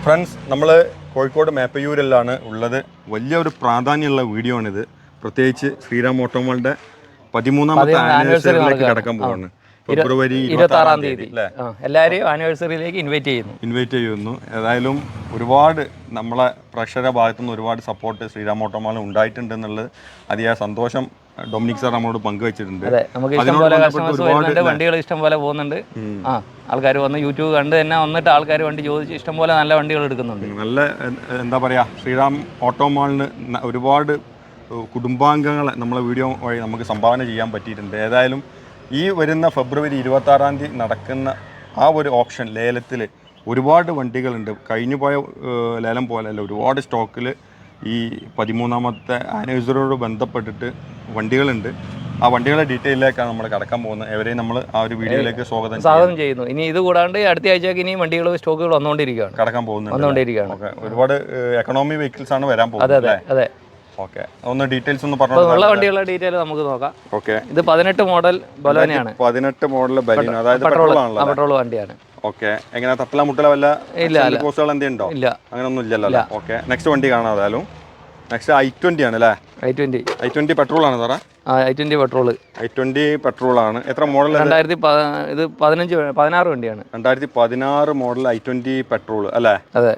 Friends, നമ്മൾ കോഴിക്കോട് മേപ്പയൂരിലാണ് ഉള്ളത്. വലിയൊരു പ്രാധാന്യമുള്ള വീഡിയോ ആണിത്. പ്രത്യേകിച്ച് ശ്രീറാം ഓട്ടോമോളുടെ 13ാമത്തെ ആനിവേഴ്സറിയിലേക്ക് കടക്കാൻ പോവാണ്. ഫെബ്രുവരി 26-ാം തീയതി അല്ലേ? എല്ലാവരെയും ആനിവേഴ്സറിയിലേക്ക് ഇൻവൈറ്റ് ചെയ്യുന്നു. ഏതായാലും ഒരുപാട് നമ്മളെ പ്രേക്ഷകരുടെ ഭാഗത്തുനിന്ന് ഒരുപാട് സപ്പോർട്ട് ശ്രീറാം ഓട്ടോമോളിന് ഉണ്ടായിട്ടുണ്ട് എന്നുള്ളത് അതിയായ സന്തോഷം ഡൊമിനിക് സാർ നമ്മളോട് പങ്കുവച്ചിട്ടുണ്ട്. വണ്ടികൾ ഇഷ്ടം പോലെ പോകുന്നുണ്ട്. ആൾക്കാർ വന്ന് യൂട്യൂബ് കണ്ട് തന്നെ വന്നിട്ട് ആൾക്കാർ വണ്ടി ചോദിച്ച് ഇഷ്ടംപോലെ നല്ല വണ്ടികൾ എടുക്കുന്നുണ്ട്. നല്ല എന്താ പറയുക, ശ്രീറാം ഓട്ടോമോളിന് ഒരുപാട് കുടുംബാംഗങ്ങളെ നമ്മളെ വീഡിയോ വഴി നമുക്ക് സംഭാവന ചെയ്യാൻ പറ്റിയിട്ടുണ്ട്. ഏതായാലും ഈ വരുന്ന ഫെബ്രുവരി 26-ാം തീയതി നടക്കുന്ന ആ ഒരു ഓപ്ഷൻ ലേലത്തിൽ ഒരുപാട് വണ്ടികളുണ്ട്. കഴിഞ്ഞു പോയ ലേലം പോലെയല്ല, ഒരുപാട് സ്റ്റോക്കിൽ ഈ 13ാമത്തെ ആനിവേഴ്സറിയോട് ബന്ധപ്പെട്ടിട്ട് വണ്ടികളുണ്ട്. ആ വണ്ടികളുടെ ഡീറ്റെയിലേക്കാണ് നമ്മൾ കടക്കാൻ പോകുന്നത്. എവരെയും നമ്മൾ ആ ഒരു വീഡിയോയിലേക്ക് സ്വാഗതം ചെയ്യുന്നു. ഇനി ഇത് കൂടാണ്ട് അടുത്ത ആഴ്ചക്ക് ഇനി വണ്ടികൾ സ്റ്റോക്കുകൾ വന്നുകൊണ്ടിരിക്കുകയാണ്, കടക്കാൻ പോകുന്നുണ്ട്. ഒരുപാട് എക്കണോമി വെഹിക്കിൾസ് ആണ് വരാൻ പോകുന്നത്. അതെ. ഓക്കെ, ഒന്ന് ഡീറ്റെയിൽസ് ഒന്ന് പറഞ്ഞു. ഉള്ള വണ്ടികളുടെ ഡീറ്റെയിൽ നമുക്ക് നോക്കാം. ഓക്കെ, ഇത് 18 മോഡൽ ബലോനയാണ്. 18 മോഡൽ ബലീനോ, അതായത് പെട്രോൾ വണ്ടിയാണ്. ഓക്കെ, എങ്ങനെ തട്ടല മുട്ടല വല്ല പോസ്റ്റുകൾ എന്തെയുണ്ടോ? ഇല്ല, അങ്ങനെയൊന്നും ഇല്ലല്ലോ. ഓക്കെ, നെക്സ്റ്റ് വണ്ടി കാണാം. ഏതായാലും നെക്സ്റ്റ് i20 ആണ് അല്ലേ? i20 പെട്രോൾ ആണ് സാറേ? i20 petrol. i20 പെട്രോൾ ആണ്. എത്ര മോഡൽ? 16 വണ്ടിയാണ്. 2016 മോഡൽ i20 പെട്രോൾ അല്ലേ? അതെ.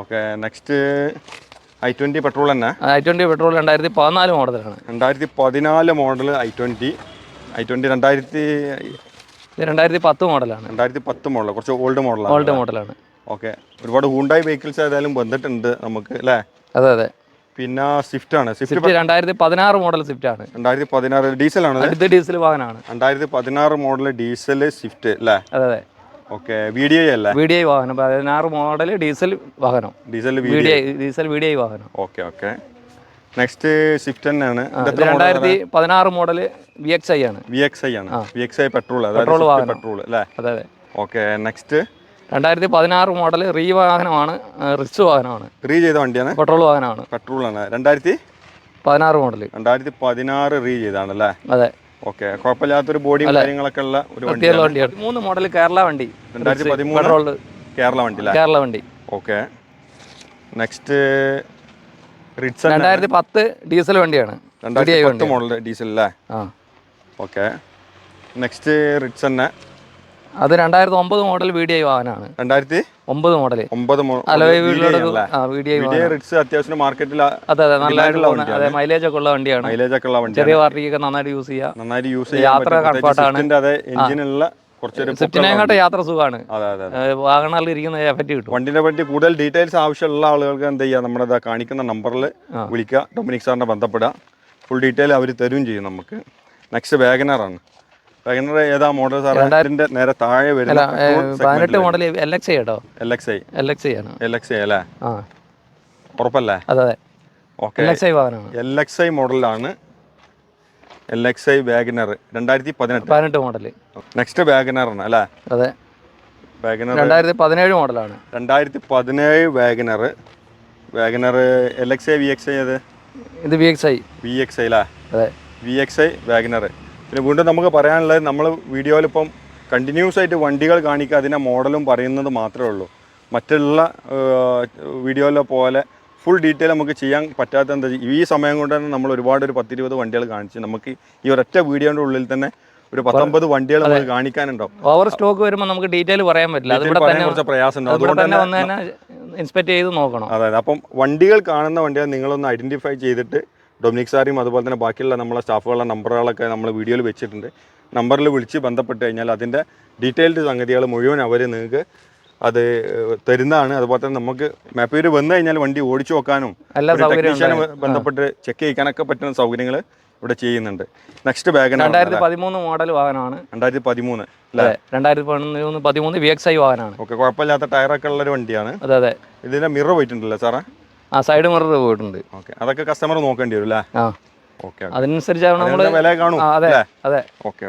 ഓക്കെ, നെക്സ്റ്റ് i20 പെട്രോൾ തന്നെ. i20 പെട്രോൾ 2014 മോഡലാണ്. 2014 മോഡൽ i20 2010 മോഡലാണ്. 2010 മോഡൽ, കുറച്ച് ഓൾഡ് മോഡലാണ്. ഓക്കെ, ഒരുപാട് ഹൂണ്ടായി വെഹിക്കിൾസ് ഏതായാലും വന്നിട്ടുണ്ട് നമുക്ക് അല്ലേ? അതെ. പിന്നെ സ്വിഫ്റ്റ് ആണ്. സ്വിഫ്റ്റ് 2016 മോഡൽ സ്വിഫ്റ്റ് ആണ്. 2016 ഡീസൽ ആണ്. ഇത് ഡീസൽ വാഹനമാണ്. 2016 മോഡൽ ഡീസൽ സ്വിഫ്റ്റ് അല്ലേ? അതെ. ഓക്കെ, VDI അല്ലേ? VDI വാഹനം. 16 മോഡൽ ഡീസൽ വാഹനം. ഡീസൽ VDI വാഹനം. ഓക്കെ. നെക്സ്റ്റ് സ്വിഫ്റ്റ് തന്നെയാണ്. 2016 മോഡൽ VXI ആണ്. VXI പെട്രോൾ, പെട്രോൾ അല്ലേ? അതെ. ഓക്കെ, നെക്സ്റ്റ് 2016 മോഡൽ റീ വാഹനമാണ്. റിച്ച് വാഹനമാണ്. റീ ചെയ്ത വണ്ടിയാണ്. പെട്രോൾ വാഹനമാണ്. 2016 മോഡൽ. 2016 റീ ചെയ്താണ് അല്ലേ? അതെ. ഓക്കെ, കുഴപ്പമില്ലാത്തൊരു ബോഡിയും കാര്യങ്ങളൊക്കെ ഉള്ള ഒരു വണ്ടിയാണ്. 3 മോഡൽ കേരള വണ്ടി. 2013 കേരള വണ്ടി. ഓക്കെ, നെക്സ്റ്റ് റിറ്റ്സൺ 2010 ഡീസൽ വണ്ടിയാണ്. 2010 മോഡൽ ഡീസൽ അല്ലേ? ഓക്കെ, നെക്സ്റ്റ് റിറ്റ്സൺ അത് 2009 മോഡൽ VDI വാഹനമാണ്. 2009 മോഡൽ റിറ്റ്സ് അത്യാവശ്യം മാർക്കറ്റിൽ നല്ല മൈലേജ് ഒക്കെ ഉള്ള വണ്ടിയാണ്. ചെറിയ പാർട്ടിക്കൊക്കെ നന്നായിട്ട് യൂസ് ചെയ്യാം. യാത്ര കംഫർട്ടാണ്. സ്വിഫ്റ്റിനെക്കാട്ട് യാത്ര സുഖമാണ്. വാഹനങ്ങളിൽ ഇരിക്കുന്ന എഫക്റ്റ് കിട്ടും. വണ്ടിനെ പറ്റി കൂടുതൽ ഡീറ്റെയിൽസ് ആവശ്യമുള്ള ആളുകൾക്ക് എന്ത് ചെയ്യുക, നമ്മുടെ കാണിക്കുന്ന നമ്പറിൽ വിളിക്കുക, ഡൊമിനിക് സാറിനെ ബന്ധപ്പെടുക. ഫുൾ ഡീറ്റെയിൽ അവർ തരുകയും ചെയ്യും നമുക്ക്. നെക്സ്റ്റ് വാഗനറാണ്. വാഗനർ ഏതാ മോഡൽ സാർ? 2000 നേരെ താഴെ വരുന്ന 18 മോഡൽ LXI കേട്ടോ. LXI ആണ്. LXI അല്ലേ? ഉറപ്പല്ലേ? അതെ. ഓക്കെ, LXI വാഹനമാണ്. LXI മോഡലാണ്. LXI WagonR 2018 model. Next WagonR ആണ് അല്ലേ? അതെ. വാഗനർ 2017 മോഡലാണ്. 2017 വാഗനർ LXI VXI അത്? ഇത് VXI അല്ലേ? അതെ. VXI വാഗനർ. പിന്നെ വീണ്ടും നമുക്ക് പറയാനുള്ളത്, നമ്മൾ വീഡിയോയിൽ ഇപ്പം കണ്ടിന്യൂസ് ആയിട്ട് വണ്ടികൾ കാണിക്കുക, അതിൻ്റെ മോഡലും പറയുന്നത് മാത്രമേ ഉള്ളൂ. മറ്റുള്ള വീഡിയോയിലെ പോലെ ഫുൾ ഡീറ്റെയിൽ നമുക്ക് ചെയ്യാൻ പറ്റാത്ത എന്താ, ഈ സമയം കൊണ്ട് തന്നെ നമ്മൾ ഒരുപാട് ഒരു 10-20 വണ്ടികൾ കാണിച്ച് നമുക്ക് ഈ ഒരൊറ്റ വീഡിയോയുടെ ഉള്ളിൽ തന്നെ ഒരു 19 വണ്ടികൾ നമുക്ക് കാണിക്കാനുണ്ടാവും. ഓവർ സ്റ്റോക്ക് വരുമ്പോൾ നമുക്ക് ഡീറ്റെയിൽ പറയാൻ പറ്റില്ല. കുറച്ച് പ്രയാസമുണ്ട്. അതുകൊണ്ട് തന്നെ ഇൻസ്പെക്ട് ചെയ്ത് നോക്കണം. അതായത് അപ്പം വണ്ടികൾ കാണുന്ന വണ്ടികൾ നിങ്ങളൊന്ന് ഐഡൻറ്റിഫൈ ചെയ്തിട്ട് ഡൊമിനിക് സാറിയും അതുപോലെ തന്നെ ബാക്കിയുള്ള നമ്മളെ സ്റ്റാഫുകളുടെ നമ്പറുകളൊക്കെ നമ്മൾ വീഡിയോയിൽ വെച്ചിട്ടുണ്ട്. നമ്പറിൽ വിളിച്ച് ബന്ധപ്പെട്ട് കഴിഞ്ഞാൽ അതിൻ്റെ ഡീറ്റെയിൽഡ് സംഗതികൾ മുഴുവൻ അവർ നിങ്ങൾക്ക് അത് തരുന്നതാണ്. അതുപോലെ തന്നെ നമുക്ക് മേപ്പയൂർ വന്നു കഴിഞ്ഞാൽ വണ്ടി ഓടിച്ചു നോക്കാനും ടെക്നീഷ്യനെ ബന്ധപ്പെട്ട് ചെക്ക് ചെയ്യിക്കാനൊക്കെ പറ്റുന്ന സൗകര്യങ്ങൾ ഇവിടെ ചെയ്യുന്നുണ്ട്. നെക്സ്റ്റ് വാഗനർ 2013 മോഡൽ വാഹനമാണ്. 2013 2013 VXI വാഹനമാണ്. ഓക്കെ, കുഴപ്പമില്ലാത്ത ടയറൊക്കെ ഉള്ളൊരു വണ്ടിയാണ്. അതെ. ഇതിൻ്റെ മിറർ പോയിട്ടുണ്ടല്ലോ സാറേ? സൈഡ് മിറർ പോയിട്ടുണ്ട്. ഓക്കെ, അതൊക്കെ കസ്റ്റമർ നോക്കേണ്ടി വരും അല്ലേ? ഓക്കെ, അതനുസരിച്ചാണ് നമ്മൾ വില കാണും. അതെ. ഓക്കെ,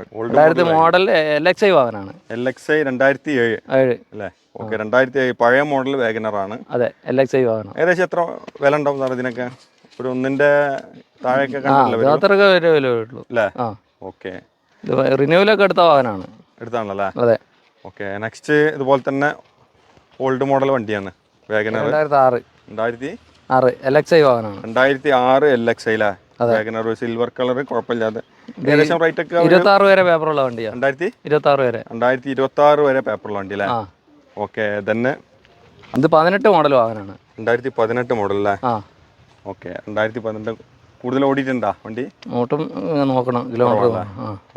മോഡൽ LXI വാഹനമാണ്. LXI 2007 അല്ലേ? ഓക്കെ, 2007 പഴയ മോഡൽ വാഗനറാണ്. അതെ, LXI വാഹനം. ഏകദേശം എത്ര വില ഉണ്ടാവും സാർ ഇതിനൊക്കെ? ഒരു 1-ന്റെ താഴെയൊക്കെ അത്രയൊക്കെ വില ഉള്ളൂ അല്ലേ? ഓക്കെ, റിന്യൂവലൊക്കെ എടുത്ത വാഹനമാണ്. എടുത്താണല്ലേ? അതെ. ഓക്കെ, നെക്സ്റ്റ് ഇതുപോലെ തന്നെ ഓൾഡ് മോഡൽ വണ്ടിയാണ്. വാഗനർ 2006 LXI വാഹനമാണ്. 2006 LXI അല്ലേ? വാഗനർ സിൽവർ കളർ, കുഴപ്പമില്ലാതെ. ഏകദേശം റേറ്റ് ഒക്കെ 26 വരെ പേപ്പറുള്ള വണ്ടിയാണ്. 2026 വരെ പേപ്പറുള്ള വണ്ടി അല്ലേ? ഓക്കെ. തന്നെ ഇത് 18 മോഡൽ വാഹനമാണ്. 2018 മോഡൽ അല്ലേ? ഓക്കെ. 2018 കൂടുതൽ ഓടിയിട്ടുണ്ടാ വണ്ടി? ഓട്ടം നോക്കണം, കിലോമീറ്റർ.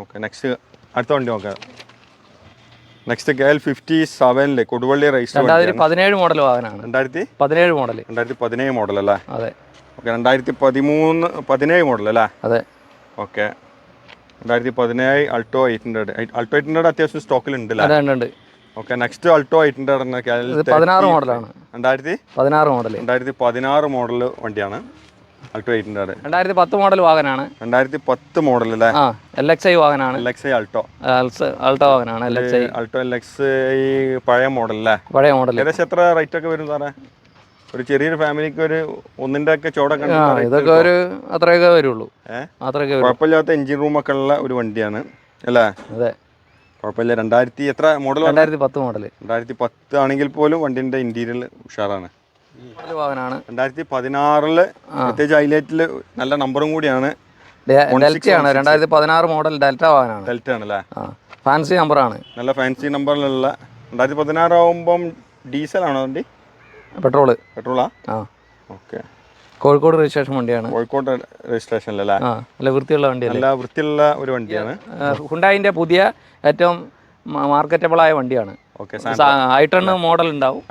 ഓക്കെ. നെക്സ്റ്റ് അടുത്ത വണ്ടി നോക്കാം. Next KL 57 Koduvally register 2017 model വാഹനമാണ്. 2017 മോഡൽ അല്ലേ? അതെ. ഓക്കെ. 2017 മോഡൽ അല്ലേ? അതെ. ഓക്കെ. 2017 അൾട്ടോ 800 അത്യാവശ്യം സ്റ്റോക്കിൽ ഉണ്ട് അല്ലേ? ഓക്കെ. നെക്സ്റ്റ് അൾട്ടോ 800 16 മോഡലാണ്. 2016 മോഡൽ വണ്ടിയാണ് അൾട്ടോ 800. 2010 മോഡൽ വാഹനമാണ്. 2010 മോഡൽ അല്ലേ? LXI വാഹനമാണ്. LXI അൾട്ടോ വാഹനമാണ്. അൾട്ടോ LXI പഴയ മോഡൽ അല്ലേ? പഴയ മോഡൽ. ഏകദേശം എത്ര റേറ്റ് ഒക്കെ വരും സാറേ? ഒരു ചെറിയൊരു ഫാമിലിക്ക് ഒരു ഒന്നിന്റെ ഒക്കെ ചോടൊക്കെ ഇതൊക്കെ ഒരു അത്രയൊക്കെ വരുള്ളൂ. കുഴപ്പമില്ലാത്ത എഞ്ചിൻ റൂമൊക്കെ ഉള്ള ഒരു വണ്ടിയാണ് അല്ലേ? അതെ. കുഴപ്പമില്ല. 2000 എത്ര മോഡൽ? 2010 മോഡൽ. 2010 ആണെങ്കിൽ പോലും വണ്ടിന്റെ ഇന്റീരിയർ ഉഷാറാണ്. 2016 പ്രത്യേകിച്ച് ഹൈലൈറ്റില് നല്ല നമ്പറും കൂടിയാണ്. ഡെൽറ്റയാണ്. 2016 മോഡൽ ഡെൽറ്റ വാഹനമാണ്. ഡെൽറ്റ ആണല്ലേ? ഫാൻസി നമ്പറാണ്. നല്ല ഫാൻസി നമ്പറിലുള്ള. 2016 ആവുമ്പം ഡീസൽ ആണോ വണ്ടി? പെട്രോളാ? ഓക്കെ. കോഴിക്കോട് രജിസ്ട്രേഷൻ വണ്ടിയാണ്. കോഴിക്കോട് രജിസ്ട്രേഷനിലല്ലേ? നല്ല വൃത്തിയുള്ള വണ്ടിയാണ്. നല്ല വൃത്തിയുള്ള ഒരു വണ്ടിയാണ്. ഹുണ്ടായിന്റെ പുതിയ ഏറ്റവും മാർക്കറ്റബിൾ ആയ വണ്ടിയാണ്. i10 മോഡൽ ഉണ്ടാവും.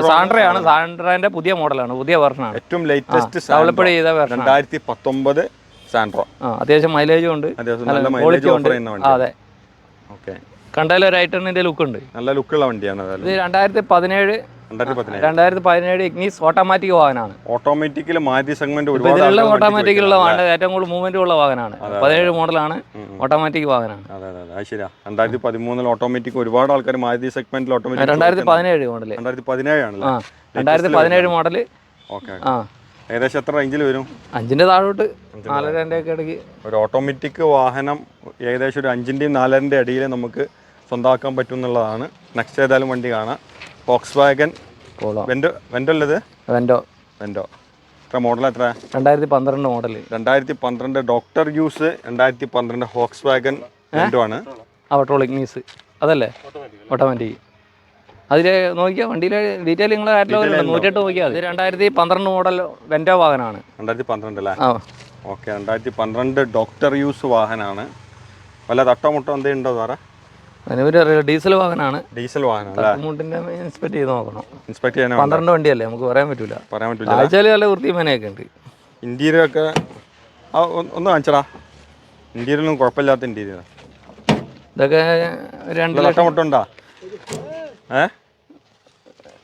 സാൻഡ്രയാണ്. സാൻഡ്രന്റെ പുതിയ മോഡലാണ്, പുതിയ വെർഷനാണ്. ഏറ്റവും ലേറ്റസ്റ്റ് ഡെവലപ്പ് ചെയ്ത വെർഷൻ. 2019 സാൻഡ്രോ. അത്യാവശ്യം മൈലേജും ഉണ്ട്. അതെ. ഓക്കെ. കണ്ടാലും ഒരു i10ന്റെ ലുക്ക് ഉണ്ട്. നല്ല ലുക്കുള്ള വണ്ടിയാണ്. ഇത് 2017 ഇഗ്നിസ് ഓട്ടോമാറ്റിക് വാഹനമാണ്. ഓട്ടോമാറ്റിക്കൽ മാരുതി സെഗ്മെന്റ് ഇതിലുള്ള ഓട്ടോമാറ്റിക്കുള്ള ഏറ്റവും കൂടുതൽ മൂവ്മെന്റ് ഉള്ള വാഹനമാണ്. 17 മോഡലാണ്, ഓട്ടോമാറ്റിക് വാഹനമാണ്. അതെ അതെ അത് ശരിയാ. 2013 ഓട്ടോമാറ്റിക് ഒരുപാട് ആൾക്കാർ മാരുതി സെഗ്മെന്റിൽ ഓട്ടോമാറ്റിക്. 2017 മോഡൽ. 2017 ആണല്ലേ? 2017 മോഡൽ. ഓക്കെ. ഏകദേശം എത്ര റേഞ്ചിൽ വരും? 5ന്റെ താഴോട്ട് 4.5 ഒക്കെ ഇടയ്ക്ക്. ഒരു ഓട്ടോമാറ്റിക് വാഹനം ഏകദേശം ഒരു 5ന്റെയും 4ന്റെ ഇടയിൽ നമുക്ക് സ്വന്തമാക്കാൻ പറ്റും എന്നുള്ളതാണ്. നെക്സ്റ്റ് ഏതായാലും വണ്ടി കാണാം. ഫോക്സ് വാഗൻ വെൻഡോ ഉള്ളത്. വെൻഡോ എത്ര മോഡൽ? എത്ര? 2012 model. 2012 doctor use. 2012 Volkswagen Vento ആണ്. പെട്രോൾ ഇഗ്നിസ് അതല്ലേ? ഓട്ടോമാറ്റിക്. അതിൽ നോക്കിയാൽ വണ്ടിയിലെ ഡീറ്റെയിൽ നിങ്ങളെ കാറ്റലോഗിൽ 108 നോക്കിയാൽ മതി. 2012 മോഡൽ വെൻഡോ വാഹനമാണ്. 2012 അല്ലേ? ഓക്കെ. 2012 ഡോക്ടർ യൂസ് വാഹനമാണ്. വല്ല തട്ടോ മുട്ടോ എന്തെങ്കിലും ഉണ്ടോ സാറേ? ഡീസൽ വാഹനമാണ്. ഡീസൽ വാഹനം ഇൻസ്പെക്ട് ചെയ്ത് നോക്കണം. ഇൻസ്പെക്ട് ചെയ്യാൻ 12 വണ്ടിയല്ലേ, നമുക്ക് പറയാൻ പറ്റില്ല. ആഴ്ചയിൽ നല്ല വൃത്തിമനയൊക്കെ ഉണ്ട്. ഇന്റീരിയർ ഒക്കെ ഒന്ന് കാണിച്ചടാ. ഇന്റീരിയറിനും കുഴപ്പമില്ലാത്ത ഇന്റീരിയർ. ഇതൊക്കെ 2 ലക്ഷം മുട്ടുണ്ടോ?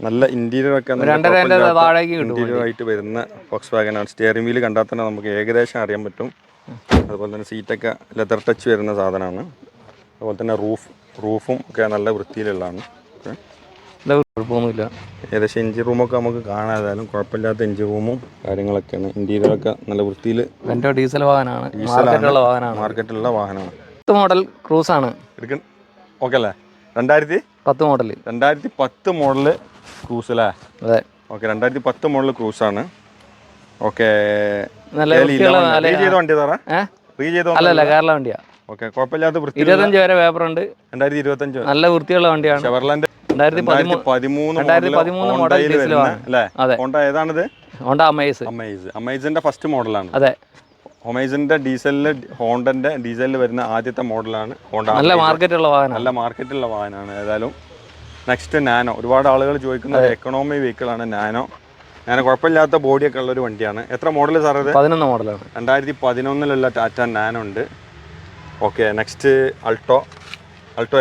നല്ല ഇന്റീരിയർ ഒക്കെ ഇന്റീരിയർ ആയിട്ട് വരുന്ന ഫോക്സ് വാഗനാണ്. സ്റ്റിയറിംഗ് വീല് കണ്ടാൽ തന്നെ നമുക്ക് ഏകദേശം അറിയാൻ പറ്റും. അതുപോലെ തന്നെ സീറ്റൊക്കെ ലെതർ ടച്ച് വരുന്ന സാധനമാണ്. അതുപോലെ തന്നെ റൂഫും ഒക്കെ നല്ല വൃത്തിയിലുള്ളതാണ്. കുഴപ്പമൊന്നുമില്ല. ഏകദേശം എഞ്ചിൻ റൂമൊക്കെ നമുക്ക് കാണാതായാലും കുഴപ്പമില്ലാത്ത എഞ്ചിൻ റൂമും കാര്യങ്ങളൊക്കെയാണ്. ഇന്റീരിയറൊക്കെ നല്ല വൃത്തിയിൽ. ഡീസൽ വാഹനമാണ്. മാർക്കറ്റിലുള്ള വാഹനമാണ്. 10 മോഡൽ ക്രൂസ് ആണ്. ഓക്കെ അല്ലേ? 2010 മോഡൽ. 2010 മോഡല് ക്രൂസ് അല്ലേ? അതെ. ഓക്കെ. 2010 മോഡൽ ക്രൂസ് ആണ്. ഓക്കെ. അല്ലല്ല, കേരള വണ്ടിയാ. ഓക്കെ. കുഴപ്പമില്ലാത്ത വൃത്തി. 25 വരെ പേപ്പർ ഉണ്ട്. 2025 നല്ല വൃത്തിയുള്ള വണ്ടിയാണ്. ഷെവർലാൻഡ് 2013 മോഡൽ ഡീസൽ അല്ലേ? ഹോണ്ട ഏതാണിത്? ഹോണ്ട അമേസിന്റെ ഫസ്റ്റ് മോഡലാണ്. അതെ. അമേസിന്റെ ഡീസലില് ഹോണ്ടന്റെ ഡീസലിൽ വരുന്ന ആദ്യത്തെ മോഡലാണ് ഹോണ്ട. നല്ല മാർക്കറ്റുള്ള വാഹനമാണ്. ഏതായാലും നെക്സ്റ്റ് നാനോ. ഒരുപാട് ആളുകൾ ചോദിക്കുന്ന ഒരു എക്കണോമി വെഹിക്കിളാണ് നാനോ. കുഴപ്പമില്ലാത്ത ബോഡിയൊക്കെ ഉള്ള ഒരു വണ്ടിയാണ്. എത്ര മോഡൽ സാർ? 11 മോഡലാണ്. 2011 ടാറ്റ നാനോ ഉണ്ട്. ഓക്കെ. നെക്സ്റ്റ് അൾട്ടോ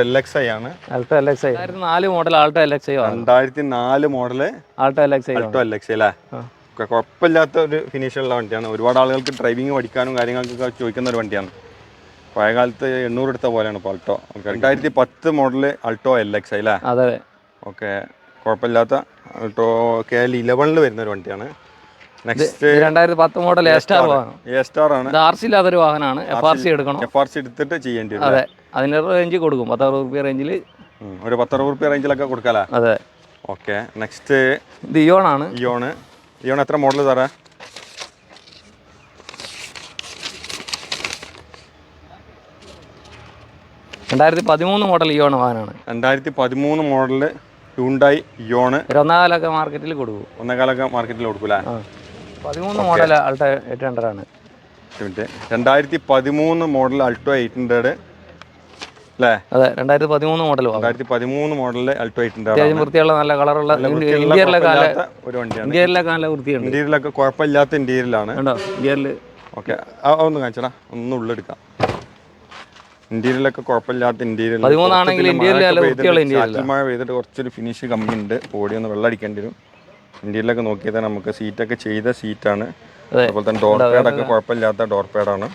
LXI ആണ്. 2004 model Alto LXI. 2004 model Alto LXI അല്ലേ? കുഴപ്പമില്ലാത്ത ഒരു ഫിനിഷുള്ള വണ്ടിയാണ്. ഒരുപാട് ആളുകൾക്ക് ഡ്രൈവിംഗ് പഠിക്കാനും കാര്യങ്ങൾക്കൊക്കെ ചോദിക്കുന്ന ഒരു വണ്ടിയാണ്. പഴയ കാലത്ത് 800 എടുത്ത പോലെയാണ് ഇപ്പോൾ അൾട്ടോ. 2010 മോഡല് ആൾട്ടോ LXI അല്ലേ? അതെ. ഓക്കെ. കുഴപ്പമില്ലാത്ത ആൾട്ടോ KL 11 വരുന്ന ഒരു വണ്ടിയാണ്. നെക്സ്റ്റ് 2010 മോഡൽ എ സ്റ്റാർ ആണ്. RC ഇല്ലാത്തൊരു വാഹനമാണ്. FRC എടുക്കണം. FRC എടുത്തിട്ട് ചെയ്യേണ്ടി വരും. അതെ. അതിന് റേഞ്ച് കൊടുക്കും. 10-60 രൂപ റേഞ്ചിൽ. ഒരു 10-60 രൂപ റേഞ്ചിലൊക്കെ കൊടുക്കാല്ലേ? അതെ. ഓക്കെ നെക്സ്റ്റ് ഇത് ഇയോണാണ്. ഇയോൺ എത്ര മോഡൽ സാറേ? 2013 മോഡൽ ഇയോൺ വാഹനമാണ്. 2013 മോഡല് ഹ്യുണ്ടായി ഇയോണ്. 1.25 മാർക്കറ്റിൽ കൊടുക്കും. 1.25 മാർക്കറ്റിൽ കൊടുക്കൂല. 13 മോഡൽ അൾട്ടോ 800 ആണ്. 2013 മോഡൽ അൾട്ടോ 800 അല്ലേ? അതെ 2013 മോഡൽ. 2013 മോഡലിൽ അൾട്ടോ 800 അത്യാവശ്യം വൃത്തിയുള്ള നല്ല കളറുള്ള ഒരു വണ്ടിയാണ്. ഇന്റീരിയറിലൊക്കെ നല്ല വൃത്തിയുണ്ട്. ഇന്റീരിയലൊക്കെ കുഴപ്പമില്ലാത്ത ഇന്റീരിയലാണ്. ഇന്റീരിയറിൽ ഓക്കെ ഒന്ന് കാണിച്ചടാ, ഒന്ന് ഉള്ളെടുക്കാം. ഇന്റീരിയലൊക്കെ കുഴപ്പമില്ലാത്ത ഇന്റീരിയൽ. 13 ആണെങ്കിൽ ഇന്റീരിയൽ നല്ല വൃത്തിയുള്ള ഇന്റീരിയൽ. മഴ പെയ്തിട്ട് കുറച്ചൊരു ഫിനിഷ് കമ്മിയുണ്ട്. ബോഡി ഒന്ന് വെള്ളം അടിക്കേണ്ടി വരും. ഇന്റീരിയലൊക്കെ നോക്കിയാൽ നമുക്ക് സീറ്റൊക്കെ ചെയ്ത സീറ്റാണ്. അതുപോലെ തന്നെ ഡോർ പാഡൊക്കെ കുഴപ്പമില്ലാത്ത ഡോർ പാഡാണ്.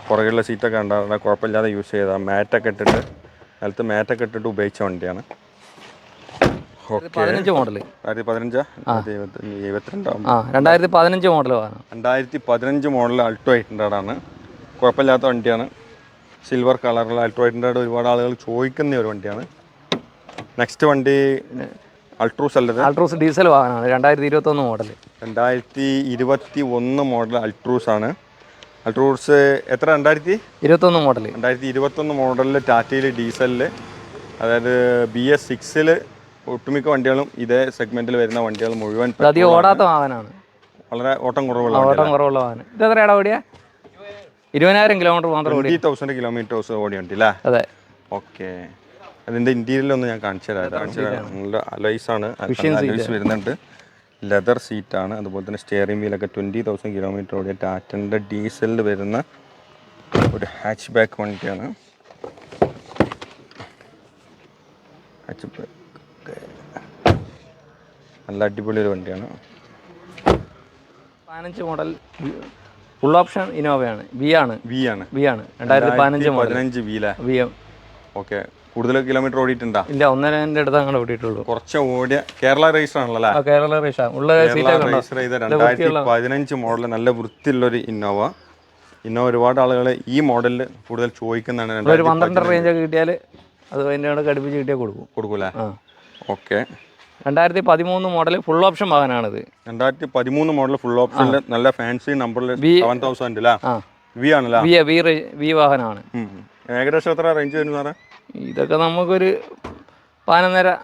പുറകിലുള്ള സീറ്റൊക്കെ ഉണ്ടാകുന്ന കുഴപ്പമില്ലാതെ യൂസ് ചെയ്താൽ മാറ്റൊക്കെ ഇട്ടിട്ട് നിലത്ത് മാറ്റൊക്കെ ഇട്ടിട്ട് ഉപയോഗിച്ച വണ്ടിയാണ്. 15 മോഡൽ 2015 2015 മോഡൽ 2015 മോഡൽ അൾട്ടോ 800 ആണ്. കുഴപ്പമില്ലാത്ത വണ്ടിയാണ്. സിൽവർ കളറുള്ള അൾട്ടോ 800 ഒരുപാട് ആളുകൾ ചോദിക്കുന്ന ഒരു വണ്ടിയാണ്. നെക്സ്റ്റ് വണ്ടി അൾട്രൂസ് അല്ലത്, അൾട്രൂസ് ഡീസൽ വാഹനമാണ്. 2021 മോഡൽ 2021 മോഡൽ അൾട്രൂസ് ആണ്. അൾട്രൂസ് എത്ര? 2021 മോഡൽ 2021 മോഡലിൽ ടാറ്റയിൽ ഡീസലിൽ, അതായത് BS6 ഒട്ടുമിക്ക വണ്ടികളും ഇതേ സെഗ്മെന്റിൽ വരുന്ന വണ്ടികൾ മുഴുവൻ അധികം ഓടാത്ത വാഹനമാണ്. വളരെ ഓട്ടം കുറവുള്ള വാഹനം. ഇത് എത്രയാടാ ഓടിയാ? 20,000 കിലോമീറ്റർ മാത്രം ഓടി. 20,000 കിലോമീറ്റേഴ്സ് ഓടി വണ്ടിയില്ലേ? അതെ. ഓക്കെ, അതിൻ്റെ ഇന്റീരിയലൊന്ന് ഞാൻ കാണിച്ചു തരാം. നല്ല അലോയ്സാണ് വരുന്നുണ്ട്. ലെതർ സീറ്റാണ്. അതുപോലെ തന്നെ സ്റ്റിയറിംഗ് വീലൊക്കെ 20,000 കിലോമീറ്റർ ഓടിയ ടാറ്റൻ്റെ ഡീസലിൽ വരുന്ന ഒരു ഹാച്ച് ബാക്ക് വണ്ടിയാണ്. ഹാച്ച് ബാക്ക് നല്ല അടിപൊളി ഒരു വണ്ടിയാണ്. 15 മോഡൽ ഫുൾ ഓപ്ഷൻ ഇന്നോവയാണ്. വി ആണ് 2015 വി. ഓക്കെ, കൂടുതൽ കിലോമീറ്റർ ഓടിയിട്ടുണ്ടോ? ഇല്ല, 1.5 അടുത്ത് അങ്ങനെ ഓടിയിട്ടുള്ളൂ. കുറച്ച് ഓടിയ കേരള റേസർ ആണല്ലോ. കേരള റേസർ ഉള്ള റേസർ ചെയ്ത 2015 മോഡൽ നല്ല വൃത്തിയുള്ളൊരു ഇന്നോവ. ഒരുപാട് ആളുകൾ ഈ മോഡലിൽ കൂടുതൽ ചോദിക്കുന്നതാണ്. ഒരു 12 റേഞ്ച് ഒക്കെ കിട്ടിയാൽ അത് അതിൻ്റെ കടുപ്പിച്ച് കിട്ടിയാൽ കൊടുക്കൂലേ? ഓക്കെ, 2013 മോഡൽ ഫുൾ ഓപ്ഷൻ വാഹനമാണിത്. 2013 മോഡൽ ഫുൾ ഓപ്ഷനിൽ നല്ല ഫാൻസി നമ്പറിൽ 7000 അല്ലേ? വി ആണല്ലോ. വി വാഹനമാണ്. ഏകദേശം എത്ര റേഞ്ച് വരും സാറേ? ഇതൊക്കെ നമുക്കൊരു 11.5.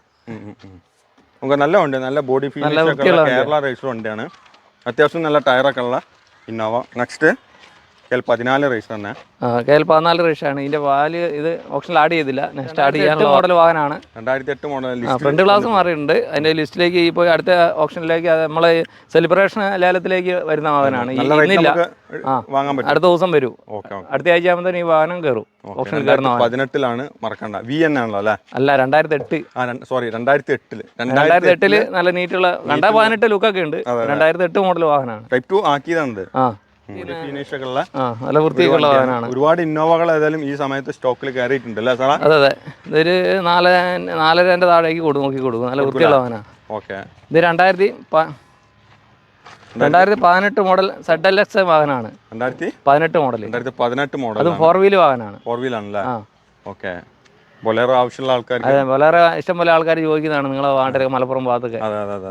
നമുക്ക് നല്ല വണ്ടി, നല്ല ബോഡി ഫീലിംഗ് ഒക്കെ കേരള റേസർ വണ്ടിയാണ്. അത്യാവശ്യം നല്ല ടയറൊക്കെ ഉള്ള ഇന്നോവ. നെക്സ്റ്റ് KL14 റേസർ തന്നെ. KL14 റേസാണ്. ഇതിന്റെ വാല് ഇത് ഓപ്ഷനിൽ ആഡ് ചെയ്തില്ല. നെക്സ്റ്റ് ആഡ് ചെയ്യാൻ മോഡൽ വാഹനമാണ്. 2008 മോഡൽ. ഫ്രണ്ട് ഗ്ലാസ് മാറിയിട്ടുണ്ട്. അതിന്റെ ലിസ്റ്റിലേക്ക് ഇപ്പോൾ അടുത്ത ഓപ്ഷനിലേക്ക് നമ്മളെ സെലിബ്രേഷൻ ലേലത്തിലേക്ക് വരുന്ന വാഹനമാണ്. വാങ്ങാൻ പറ്റും. അടുത്ത ദിവസം വരും. അടുത്ത ആഴ്ച ആകുമ്പോൾ ഈ വാഹനം കയറും. ഓപ്ഷനിൽ കയറുന്ന 2018 മറക്കണ്ട. വി ആണല്ലോ അല്ലേ? അല്ല, 2008. സോറി, 2008. 2008 നല്ല നീറ്റുള്ള 2018 ലുക്കൊക്കെ ഉണ്ട്. 2008 മോഡൽ വാഹനമാണ്. ടൈപ്പ് 2 ആക്കിയതാണ്. നല്ല വൃത്തിയൊക്കെയുള്ള വാഹനമാണ്. ഒരുപാട് ഇന്നോവകൾ ഏതായാലും ഈ സമയത്ത് സ്റ്റോക്കിൽ കയറിയിട്ടുണ്ട് അല്ലേ സാറാ? അതെ, ഇതൊരു 4.5 താഴേക്ക് നോക്കി കൊടുക്കും. നല്ല വൃത്തിയുള്ള വാഹനമാണ്. ഓക്കെ, ഇത് 2018 മോഡൽ ZLX വാഹനമാണ്. 2018 മോഡൽ. 2018 മോഡൽ. അത് 4 വീൽ വാഹനമാണ്. 4 വീലാണല്ലേ? ഓക്കെ, ബൊലേറോ ആവശ്യമുള്ള ആൾക്കാർ. അതെ, ബൊലേറോ ഇഷ്ടംപോലെ ആൾക്കാർ ചോദിക്കുന്നതാണ് നിങ്ങളെ വാണ്ടൊക്കെ മലപ്പുറം ഭാഗത്തൊക്കെ. അതെ.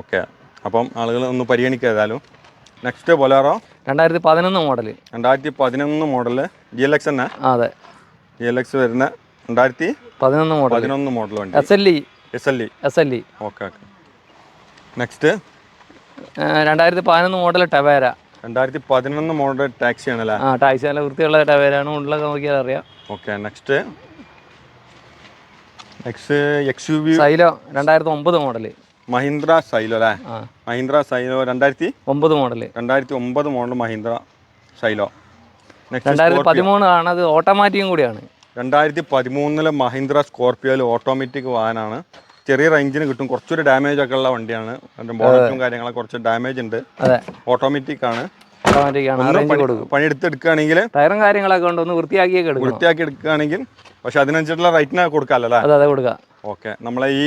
ഓക്കെ, അപ്പം ആളുകൾ ഒന്ന് പരിഗണിക്കുക ഏതായാലും. Next Bolero 2011 model. 2011 model GLX തന്നെ. അതെ, GLX വരുന്ന 2011 മോഡൽ വണ്ടി. SLE. ഓക്കെ. Next 2011 model Tavera. 2011 model taxi ആണല്ലേ? ടാക്സി നല്ല വൃത്തിയുള്ള ടവേരാണ്. ഉള്ളൊക്കെ നോക്കിയാൽ അറിയാം. Okay, next XUV Xylo 2009 model. Mahindra Xylo അല്ലേ? Mahindra Xylo 2009 model. 2009 model Mahindra Xylo. 2013 ആണ്. അത് ഓട്ടോമാറ്റിക്കും കൂടിയാണ്. 2013 മഹീന്ദ്ര സ്കോർപിയോയിൽ ഓട്ടോമാറ്റിക് വാഹനമാണ്. ചെറിയ റേഞ്ചിന് കിട്ടും. കുറച്ചൊരു ഡാമേജ് ഒക്കെ ഉള്ള വണ്ടിയാണ്. ബോണറ്റും കാര്യങ്ങളൊക്കെ കുറച്ച് ഡാമേജ് ഉണ്ട്. ഓട്ടോമാറ്റിക് ആണ്. പണിയെടുത്തെടുക്കുകയാണെങ്കിൽ ടയറും കാര്യങ്ങളൊക്കെ ഉണ്ട്. ഒന്ന് വൃത്തിയാക്കി എടുക്കുകയാണെങ്കിൽ പക്ഷെ അതിനനുസരിച്ചുള്ള റേറ്റിന് കൊടുക്കാമല്ലോ? അതെ, കൊടുക്കാം. ഓക്കെ, നമ്മളെ ഈ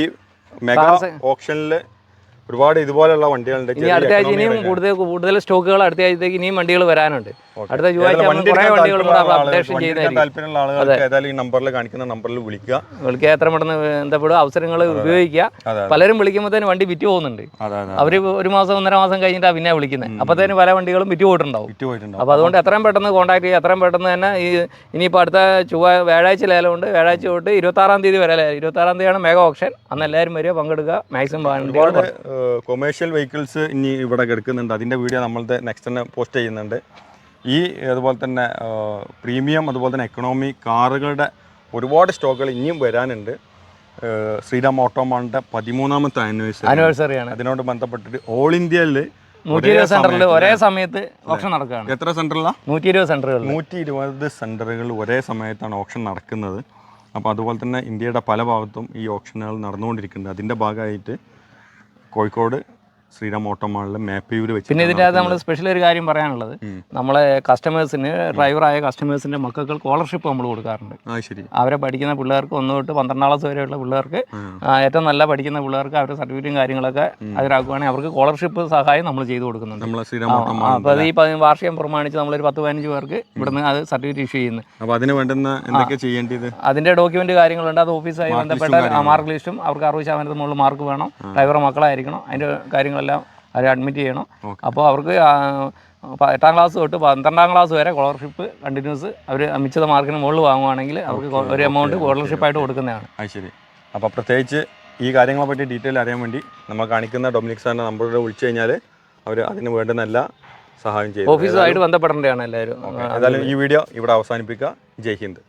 മെഗാ ഓപ്ഷനിൽ ഒരുപാട് ഇതുപോലുള്ള വണ്ടികളുണ്ട്. ഇനി അടുത്ത ആഴ്ച ഇനിയും കൂടുതൽ സ്റ്റോക്കുകൾ അടുത്ത ആഴ്ചത്തേക്ക് ഇനിയും വണ്ടികൾ വരാനുണ്ട്. അടുത്ത ചൊവ്വാഴ്ച കുറേ വണ്ടികൾ അപ്ഡേഷൻ ചെയ്യുന്നതായിരിക്കും. താല്പര്യമുള്ള ആളുകൾക്ക് ഏതായാലും ഈ നമ്പറിൽ കാണിക്കുന്ന നമ്പറിൽ വിളിക്കുക, എത്ര പെട്ടെന്ന് ബന്ധപ്പെടുക, അവസരങ്ങൾ ഉപയോഗിക്കുക. പലരും വിളിക്കുമ്പോഴത്തേന് വണ്ടി വിറ്റ് പോകുന്നുണ്ട്. അവർ 1 മാസം 1.5 മാസം കഴിഞ്ഞിട്ടാണ് പിന്നെ വിളിക്കുന്നത്. അപ്പോഴത്തേന് പല വണ്ടികളും വിറ്റ് പോയിട്ടുണ്ടാവും. അപ്പോൾ അതുകൊണ്ട് എത്രയും പെട്ടെന്ന് കോൺടാക്ട് ചെയ്യുക. എത്രയും പെട്ടെന്ന് തന്നെ ഇനിയിപ്പോൾ അടുത്ത വ്യാഴാഴ്ച ലേലമുണ്ട്. വ്യാഴാഴ്ച തൊട്ട് 26-ാം തീയതി വരെ 26-ാം തീയതിയാണ് മെഗാ ഓപ്ഷൻ. അന്ന് എല്ലാവരും വരിക, പങ്കെടുക്കുക. മാക്സിമം ഒരുപാട് കൊമേഴ്ഷ്യൽ വെഹിക്കിൾസ് ഇനി ഇവിടെ കിടക്കുന്നുണ്ട്. അതിൻ്റെ വീഡിയോ നമ്മളുടെ നെക്സ്റ്റ് തന്നെ പോസ്റ്റ് ചെയ്യുന്നുണ്ട്. അതുപോലെ തന്നെ പ്രീമിയം അതുപോലെ തന്നെ എക്കണോമി കാറുകളുടെ ഒരുപാട് സ്റ്റോക്കുകൾ ഇനിയും വരാനുണ്ട്. ശ്രീറാം ഓട്ടോമാളിൻ്റെ 13ാമത്തെ ആനിവേഴ്സറിയാണ്. അതിനോട് ബന്ധപ്പെട്ടിട്ട് ഓൾ ഇന്ത്യയിൽ 120 സെന്ററിൽ ഒരേ സമയത്ത് ഓപ്ഷൻ നടക്കുകയാണ്. എത്ര സെന്ററിലാണ്? 120 സെന്ററുകൾ. 120 സെന്ററുകൾ ഒരേ സമയത്താണ് ഓപ്ഷൻ നടക്കുന്നത്. അപ്പോൾ അതുപോലെ തന്നെ ഇന്ത്യയുടെ പല ഭാഗത്തും ഈ ഓപ്ഷനുകൾ നടന്നുകൊണ്ടിരിക്കുന്നുണ്ട്. അതിൻ്റെ ഭാഗമായിട്ട് കോഴിക്കോട് ശ്രീറാം ഓട്ടോമാളിൽ മേപ്പയൂർ വെച്ച് പിന്നെ ഇതിൻ്റെ അകത്ത് നമ്മൾ സ്പെഷ്യൽ ഒരു കാര്യം പറയാനുള്ളത്, നമ്മളെ കസ്റ്റമേഴ്സിന് ഡ്രൈവറായ കസ്റ്റമേഴ്സിൻ്റെ മക്കൾക്ക് സ്കോളർഷിപ്പ് നമ്മൾ കൊടുക്കാറുണ്ട്. ശരി. അവരെ പഠിക്കുന്ന പിള്ളേർക്ക് 1 തൊട്ട് 12ാം ക്ലാസ് വരെയുള്ള പിള്ളേർക്ക്, ഏറ്റവും നല്ല പഠിക്കുന്ന പിള്ളേർക്ക് അവരുടെ സർട്ടിഫിക്കറ്റും കാര്യങ്ങളൊക്കെ അതിലാക്കുകയാണെങ്കിൽ അവർക്ക് സ്കോളർഷിപ്പ് സഹായം നമ്മൾ ചെയ്തു കൊടുക്കുന്നുണ്ട്. അപ്പോൾ ഈ വാർഷികം പ്രമാണിച്ച് നമ്മളൊരു 10-15 പേർക്ക് ഇവിടുന്ന് അത് സർട്ടിഫിക്കറ്റ് ഇഷ്യൂ ചെയ്യുന്നത്. അപ്പോൾ അതിന് വേണ്ടുന്ന എന്തൊക്കെ ചെയ്യേണ്ടത്? അതിൻ്റെ ഡോക്യുമെന്റ് കാര്യങ്ങളുണ്ട്. അത് ഓഫീസായി ബന്ധപ്പെട്ട മാർക്ക് ലിസ്റ്റും അവർക്ക് 60% മുകളിൽ മാർക്ക് വേണം. ഡ്രൈവർ മക്കളായിരിക്കണം. അതിൻ്റെ കാര്യങ്ങളെല്ലാം അവർ അഡ്മിറ്റ് ചെയ്യണം. അപ്പോൾ അവർക്ക് 8ാം ക്ലാസ് തൊട്ട് 12ാം ക്ലാസ് വരെ സ്കോളർഷിപ്പ് കണ്ടിന്യൂസ് അവർ നിശ്ചിത മാർക്കിന് മുകളിൽ വാങ്ങുവാണെങ്കിൽ അവർക്ക് ഒരു എമൗണ്ട് സ്കോളർഷിപ്പായിട്ട് കൊടുക്കുന്നതാണ്. ശരി. അപ്പോൾ പ്രത്യേകിച്ച് ഈ കാര്യങ്ങളെ പറ്റി ഡീറ്റെയിൽ അറിയാൻ വേണ്ടി നമ്മൾ കാണിക്കുന്ന ഡൊമിനിക് സാറിൻ്റെ നമ്പറിൽ വിളിച്ചു കഴിഞ്ഞാൽ അവർ അതിന് വേണ്ടുന്ന എല്ലാ സഹായം ചെയ്യും. ഓഫീസുമായിട്ട് ബന്ധപ്പെടേണ്ടതാണ് എല്ലാവരും. ഏതായാലും ഈ വീഡിയോ ഇവിടെ അവസാനിപ്പിക്കുക. ജയ് ഹിന്ദ്.